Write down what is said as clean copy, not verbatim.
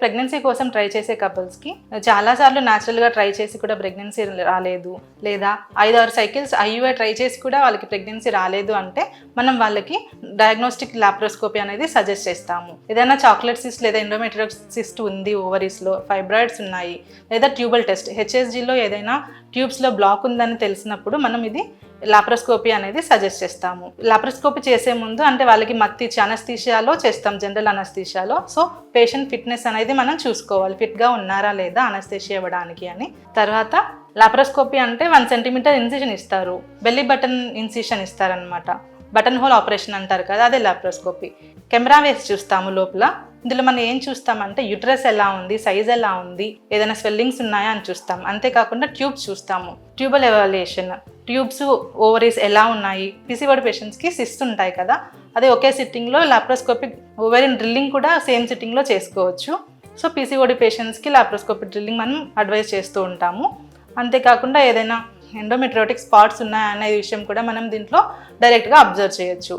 Pregnancy కోసం try చేసే కపుల్స్కి చాలాసార్లు న్యాచురల్గా ట్రై చేసి కూడా ప్రెగ్నెన్సీ రాలేదు, లేదా 5-6 సైకిల్స్ ఐయుఐ ట్రై చేసి కూడా వాళ్ళకి ప్రెగ్నెన్సీ రాలేదు అంటే మనం వాళ్ళకి డయాగ్నోస్టిక్ లాప్రోస్కోపీ అనేది సజెస్ట్ చేస్తాము. ఏదైనా చాక్లెట్ సిస్ట్ లేదా ఎండోమెట్రియోటిక్ సిస్ట్ ఉంది ఓవరీస్లో, ఫైబ్రాయిడ్స్ ఉన్నాయి, లేదా ట్యూబల్ టెస్ట్ హెచ్ఎస్జీలో ఏదైనా ట్యూబ్స్లో బ్లాక్ ఉందని తెలిసినప్పుడు మనం ఇది లాప్రోస్కోపీ అనేది సజెస్ట్ చేస్తాము. లాప్రోస్కోపీ చేసే ముందు అంటే వాళ్ళకి మత్తు ఇచ్చి అనస్థీషియాలో చేస్తాం, జనరల్ అనస్థీషియాలో. సో పేషెంట్ ఫిట్నెస్ అనేది మనం చూసుకోవాలి, ఫిట్గా ఉన్నారా లేదా అనస్థీషియా ఇవ్వడానికి అని. తర్వాత లాప్రోస్కోపీ అంటే 1 సెంటీమీటర్ ఇన్సిషన్ ఇస్తారు, బెల్లీ బటన్ ఇన్సిషన్ ఇస్తారనమాట. బటన్ హోల్ ఆపరేషన్ అంటారు కదా, అదే లాప్రోస్కోపీ. కెమెరా వేసి చూస్తాము లోపల. ఇందులో మనం ఏం చూస్తామంటే యూట్రస్ ఎలా ఉంది, సైజ్ ఎలా ఉంది, ఏదైనా స్వెల్లింగ్స్ ఉన్నాయా అని చూస్తాం. అంతేకాకుండా ట్యూబ్స్ చూస్తాము, ట్యూబల్ ఎవాల్యుయేషన్, ట్యూబ్స్ ఓవరీస్ ఎలా ఉన్నాయి. పీసీఓడి పేషెంట్స్కి సిస్ట్ ఉంటాయి కదా, అదే ఒకే సిట్టింగ్లో లాప్రోస్కోపిక్ ఓవరీన్ డ్రిల్లింగ్ కూడా సేమ్ సిట్టింగ్లో చేసుకోవచ్చు. సో పీసీఓడి పేషెంట్స్కి లాప్రోస్కోపిక్ డ్రిల్లింగ్ మనం అడ్వైజ్ చేస్తూ ఉంటాము. అంతేకాకుండా ఏదైనా ఎండోమెట్రియోటిక్ స్పాట్స్ ఉన్నాయా అనే విషయం కూడా మనం దీంట్లో డైరెక్ట్గా అబ్జర్వ్ చేయొచ్చు.